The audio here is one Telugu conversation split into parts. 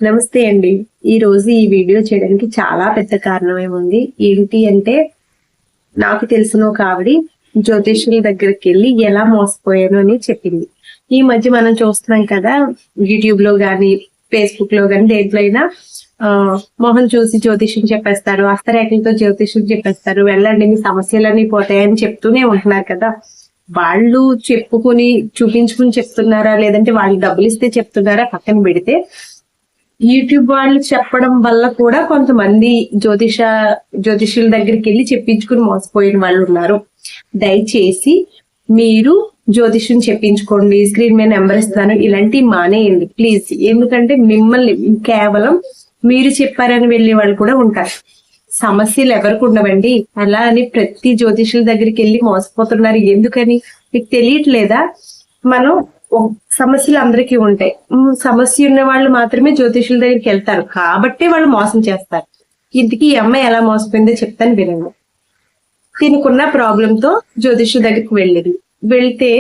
నమస్తే అండి. ఈ రోజు ఈ వీడియో చేయడానికి చాలా పెద్ద కారణమేముంది. ఏంటి అంటే నాకు తెలిసిన ఒక ఆవిడ జ్యోతిష్యుల దగ్గరికి వెళ్ళి ఎలా మోసపోయాను అని చెప్పింది. ఈ మధ్య మనం చూస్తున్నాం కదా, యూట్యూబ్ లో గానీ, ఫేస్బుక్ లో గానీ దేంట్లో అయినా మొహం చూసి జ్యోతిష్యం చెప్పేస్తారు, హస్తరేఖలతో జ్యోతిష్యం చెప్పేస్తారు, వెళ్ళండి మీ సమస్యలన్నీ పోతాయని చెప్తూనే ఉంటున్నారు కదా. వాళ్ళు చెప్పుకుని చూపించుకుని చెప్తున్నారా, లేదంటే వాళ్ళు డబ్బులు ఇస్తే చెప్తున్నారా పక్కన పెడితే, యూట్యూబ్ వాళ్ళు చెప్పడం వల్ల కూడా కొంతమంది జ్యోతిష్యుల దగ్గరికి వెళ్ళి చెప్పించుకుని మోసపోయిన వాళ్ళు ఉన్నారు. దయచేసి మీరు జ్యోతిష్యం చెప్పించుకోండి, స్క్రీన్ మీద నెంబర్ ఇస్తాను, ఇలాంటివి మానేయండి ప్లీజ్. ఎందుకంటే మిమ్మల్ని కేవలం మీరు చెప్పారని వెళ్ళే వాళ్ళు కూడా ఉంటారు. సమస్యలు ఎవరికి ఉండవండి. అలా అని ప్రతి జ్యోతిష్యుల దగ్గరికి వెళ్ళి మోసపోతున్నారు ఎందుకని మీకు తెలియట్లేదా? మనం సమస్యలు అందరికీ ఉంటాయి. సమస్య ఉన్న వాళ్ళు మాత్రమే జ్యోతిష్యుల దగ్గరికి వెళ్తారు కాబట్టి వాళ్ళు మోసం చేస్తారు. ఇంతకీ ఈ అమ్మాయి ఎలా మోసపోయిందో చెప్తాను వినండి. తినకున్న ప్రాబ్లం తో జ్యోతిష్యుల దగ్గరికి వెళ్ళింది. వెళ్తే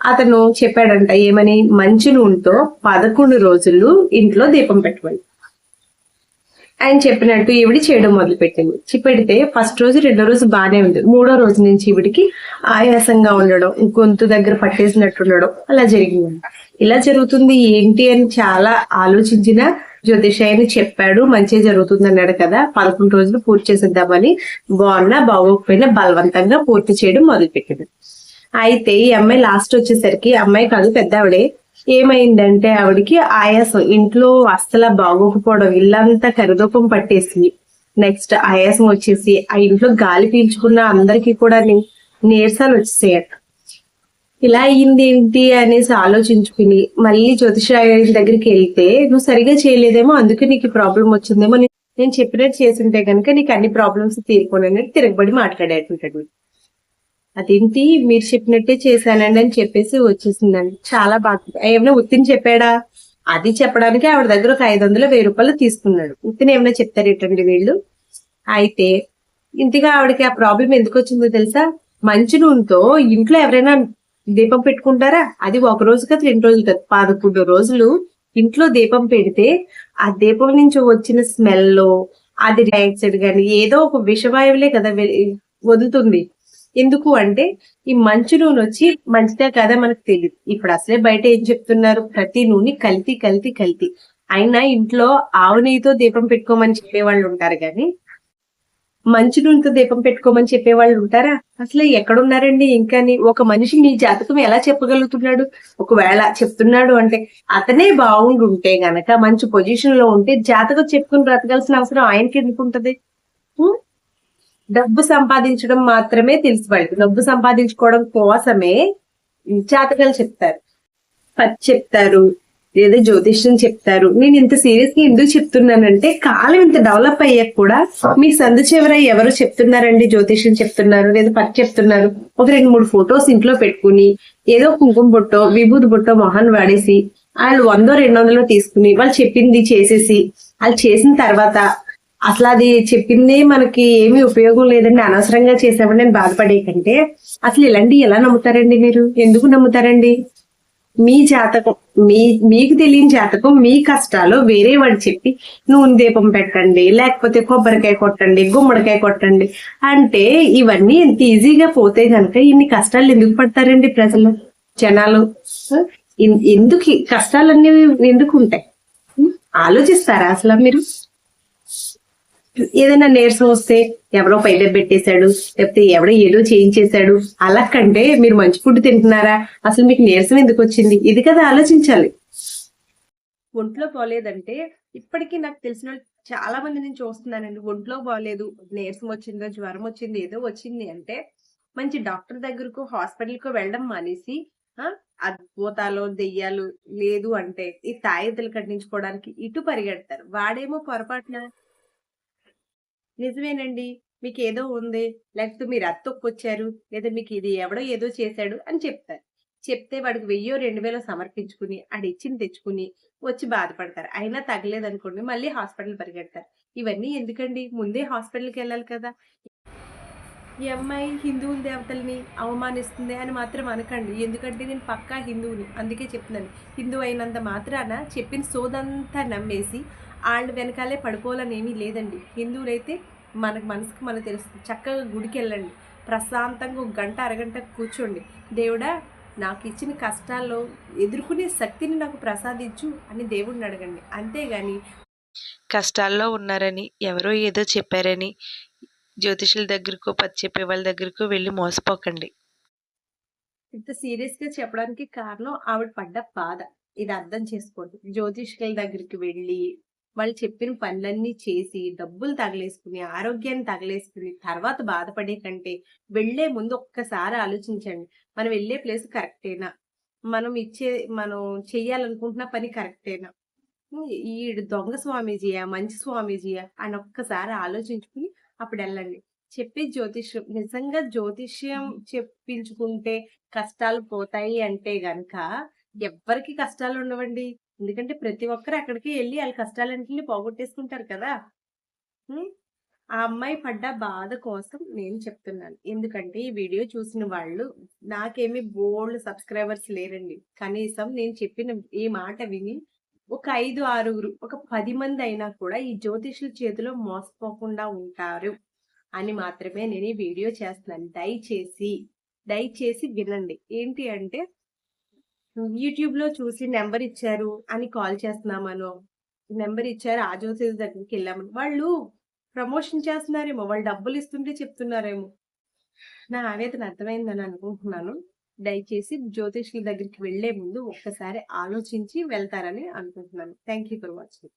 అతను చెప్పాడంట, ఏమని, మంచి నూనెతో 11 రోజులు ఇంట్లో దీపం పెట్టమని. ఆయన చెప్పినట్టు ఈవిడి చేయడం మొదలు పెట్టింది. పెడితే ఫస్ట్ రోజు, రెండో రోజు బాగానే ఉంది. మూడో రోజు నుంచి ఈవిడికి ఆయాసంగా ఉండడం, గొంతు దగ్గర పట్టేసినట్టు ఉండడం అలా జరిగింది. ఇలా జరుగుతుంది ఏంటి అని చాలా ఆలోచించిన జ్యోతిషాయని చెప్పాడు, మంచిగా జరుగుతుంది అన్నాడు కదా, 11 రోజులు పూర్తి చేసేద్దామని బాగున్నా బాగోకపోయినా బలవంతంగా పూర్తి చేయడం మొదలు పెట్టింది. అయితే ఈ అమ్మాయి లాస్ట్ వచ్చేసరికి, అమ్మాయి కాదు పెద్ద ఆవిడే, ఏమైందంటే ఆవిడికి ఆయాసం, ఇంట్లో అస్సలు బాగోకపోవడం, ఇల్లంతా కరిదూపం పట్టేసి, నెక్స్ట్ ఆయాసం వచ్చేసి ఆ ఇంట్లో గాలి పీల్చుకున్న అందరికి కూడా నీరసాలు వచ్చేసాయట. ఇలా అయ్యింది ఏంటి అనేసి ఆలోచించుకుని మళ్ళీ జ్యోతిషాయ దగ్గరికి వెళ్తే, నువ్వు సరిగా చేయలేదేమో అందుకే నీకు ప్రాబ్లం వచ్చిందేమో, నేను చెప్పినట్టు చేసింటే కనుక నీకు అన్ని ప్రాబ్లమ్స్ తీరిపోయినట్టు తిరగబడి మాట్లాడేటుంటాడు. అదేంటి మీరు చెప్పినట్టే చేశానండి అని చెప్పేసి వచ్చేసిందండి. చాలా బాగా ఏమైనా ఉత్తిని చెప్పాడా? అది చెప్పడానికి ఆవిడ దగ్గర ఒక 500-1000 తీసుకున్నాడు. ఉత్తిని ఏమైనా చెప్తారేటండి వీళ్ళు? అయితే ఇంతగా ఆవిడకి ఆ ప్రాబ్లం ఎందుకు వచ్చిందో తెలుసా? మంచి నూనెతో ఇంట్లో ఎవరైనా దీపం పెట్టుకుంటారా? అది ఒక రోజు కాదు, 2 రోజులు కాదు, 11 రోజులు ఇంట్లో దీపం పెడితే ఆ దీపం నుంచి వచ్చిన స్మెల్, అది డయాక్సైడ్ గాని ఏదో ఒక విషవాయువులే కదా వదులుతుంది. ఎందుకు అంటే ఈ మంచు నూనె వచ్చి మంచిదే కదా మనకు తెలియదు. ఇప్పుడు అసలే బయట ఏం చెప్తున్నారు, ప్రతి నూనె కల్తీ కల్తీ కల్తీ. అయినా ఇంట్లో ఆవు నెయ్యితో దీపం పెట్టుకోమని చెప్పేవాళ్ళు ఉంటారు కానీ మంచు నూనెతో దీపం పెట్టుకోమని చెప్పేవాళ్ళు ఉంటారా? అసలు ఎక్కడున్నారండి? ఇంకాని ఒక మనిషి మీ జాతకం ఎలా చెప్పగలుగుతున్నాడు? ఒకవేళ చెప్తున్నాడు అంటే అతనే బాగుండుంటే గనక, మంచి పొజిషన్ లో ఉంటే జాతకం చెప్పుకుని బ్రతకాల్సిన అవసరం ఆయనకి ఎందుకు ఉంటది? డబ్బు సంపాదించడం మాత్రమే తెలుసు వాళ్ళకి. డబ్బు సంపాదించుకోవడం కోసమే జాతకాలు చెప్తారు, చెప్తారు, లేదా జ్యోతిష్యం చెప్తారు. నేను ఇంత సీరియస్ గా ఎందుకు చెప్తున్నానంటే, కాలం ఇంత డెవలప్ అయ్యాక కూడా మీ సందు చివర ఎవరు చెప్తున్నారండి జ్యోతిష్యం చెప్తున్నారు, లేదా చెప్తున్నారు. ఒక 2-3 ఫొటోస్ ఇంట్లో పెట్టుకుని ఏదో కుంకుమ బొట్టో విభూతి బొట్టో మొహాన్ని వాడేసి వాళ్ళు 100-200 తీసుకుని వాళ్ళు చెప్పింది చేసేసి, వాళ్ళు చేసిన తర్వాత అసలు అది చెప్పింది మనకి ఏమీ ఉపయోగం లేదండి, అనవసరంగా చేసామని నేను బాధపడే కంటే, అసలు ఇలాంటి ఎలా నమ్ముతారండి? మీరు ఎందుకు నమ్ముతారండి? మీ జాతకం, మీకు తెలియని జాతకం, మీ కష్టాలు వేరే వాడు చెప్పి నూనె దీపం పెట్టండి, లేకపోతే కొబ్బరికాయ కొట్టండి, గుమ్మడికాయ కొట్టండి అంటే ఇవన్నీ ఎంత ఈజీగా పోతే కనుక ఇన్ని కష్టాలు ఎందుకు పడతారండి ప్రజలు, జనాలు? ఎందుకు కష్టాలన్నీ ఎందుకు ఉంటాయి? ఆలోచిస్తారా అసలు మీరు? ఏదైనా నీరసం వస్తే ఎవరో పైన పెట్టేశాడు, లేకపోతే ఎవడో ఏదో చేయించేశాడు అలా కంటే మీరు మంచి ఫుడ్ తింటున్నారా? అసలు మీకు నీరసం ఎందుకు వచ్చింది? ఇది కదా ఆలోచించాలి. ఒంట్లో బాగోలేదంటే, ఇప్పటికీ నాకు తెలిసిన చాలా మంది నేను చూస్తున్నానండి, ఒంట్లో బాగోలేదు, నీరసం వచ్చిందో జ్వరం వచ్చింది ఏదో వచ్చింది అంటే మంచి డాక్టర్ దగ్గరకు హాస్పిటల్కు వెళ్ళడం మానేసి అద్భుతాలు దెయ్యాలు లేదు అంటే ఈ తాయెత్తులు కట్టించుకోవడానికి ఇటు పరిగెడతారు. వాడేమో పొరపాటున నిజమేనండి, మీకు ఏదో ఉంది, లేకపోతే మీరు అత్తొక్కొచ్చారు, లేదా మీకు ఇది ఎవడో ఏదో చేశాడు అని చెప్తారు. చెప్తే వాడికి 1000-2000 సమర్పించుకుని ఆడిచ్చింది తెచ్చుకుని వచ్చి బాధపడతారు. అయినా తగ్గలేదనుకోండి మళ్ళీ హాస్పిటల్ పరిగెడతారు. ఇవన్నీ ఎందుకండి? ముందే హాస్పిటల్కి వెళ్ళాలి కదా. ఈ అమ్మాయి హిందువుల దేవతల్ని అవమానిస్తుంది అని మాత్రం అనకండి. ఎందుకంటే నేను పక్కా హిందువుని. అందుకే చెప్తున్నాను. హిందువు అయినంత మాత్రాన చెప్పిన సోదంతా నమ్మేసి ఆళ్ళ వెనకాలే పడిపోవాలనేమీ లేదండి. హిందువులైతే మనకు మనసుకు మనకు తెలుస్తుంది. చక్కగా గుడికెళ్ళండి. ప్రశాంతంగా ఒక గంట, అరగంట కూర్చోండి. దేవుడా నాకిచ్చిన కష్టాల్లో ఎదుర్కొనే శక్తిని నాకు ప్రసాదించు అని దేవుడిని అడగండి. అంతేగాని కష్టాల్లో ఉన్నారని, ఎవరో ఏదో చెప్పారని జ్యోతిష్యుల దగ్గరకో, చెప్పే వాళ్ళ దగ్గరకో వెళ్ళి మోసపోకండి. ఇంత సీరియస్‌గా చెప్పడానికి కారణం ఆవిడ పడ్డ బాధ. ఇది అర్థం చేసుకోండి. జ్యోతిష్కుల దగ్గరికి వెళ్ళి, వాళ్ళు చెప్పిన పనులన్నీ చేసి, డబ్బులు తగలేసుకుని, ఆరోగ్యాన్ని తగలేసుకుని, తర్వాత బాధపడే కంటే, వెళ్ళే ముందు ఒక్కసారి ఆలోచించండి. మనం వెళ్ళే ప్లేస్ కరెక్టేనా? మనం చెయ్యాలనుకుంటున్న పని కరెక్టేనా? ఈడు దొంగ స్వామీజీయా? మంచి స్వామీజీయా? అని ఒక్కసారి ఆలోచించుకుని అప్పుడెళ్ళండి. చెప్పే జ్యోతిష్యం నిజంగా జ్యోతిష్యం చెప్పించుకుంటే కష్టాలు పోతాయి అంటే గనక ఎవ్వరికీ కష్టాలుండవండి. ఎందుకంటే ప్రతి ఒక్కరు అక్కడికే ఎళ్లి ఆళ్ళ కష్టాలన్నిటిని పోగొట్టేసుకుంటారు కదా! హ్మ్. ఆ అమ్మాయి పడ్డ బాధ కోసం నేను చెప్తున్నాను. ఎందుకంటే ఈ వీడియో చూసిన వాళ్ళు నాకేమి బోలెడు సబ్‌స్క్రైబర్స్ లేరండి. కనీసం నేను చెప్పిన ఈ మాట విని ఒక 5, 6 ఒక 10 మందయినా కూడా ఈ జ్యోతిష్యుల చేతిలో మోసపోకుండా ఉంటారు అని మాత్రమే నేను ఈ వీడియో చేస్తున్నాను. దయచేసి వినండి. ఏంటి అంటే యూట్యూబ్‌లో చూసి నంబర్ ఇచ్చారు అని కాల్ చేస్తున్నామనో, నంబర్ ఇచ్చారు ఆ జ్యోతిషి దగ్గరికెళ్ళామని వాళ్ళు ప్రమోషన్ చేస్తున్నారేమో, వాళ్ళు డబ్బులిస్తుంటే చెప్తున్నారేమో. నా ఆవేదన అర్థమైందని అనుకుంటున్నాను. దయచేసి జ్యోతిష్యుల దగ్గరికి వెళ్ళే ముందు ఒక్కసారి ఆలోచించి వెళ్తారని అనుకుంటున్నాను. Thank you for watching.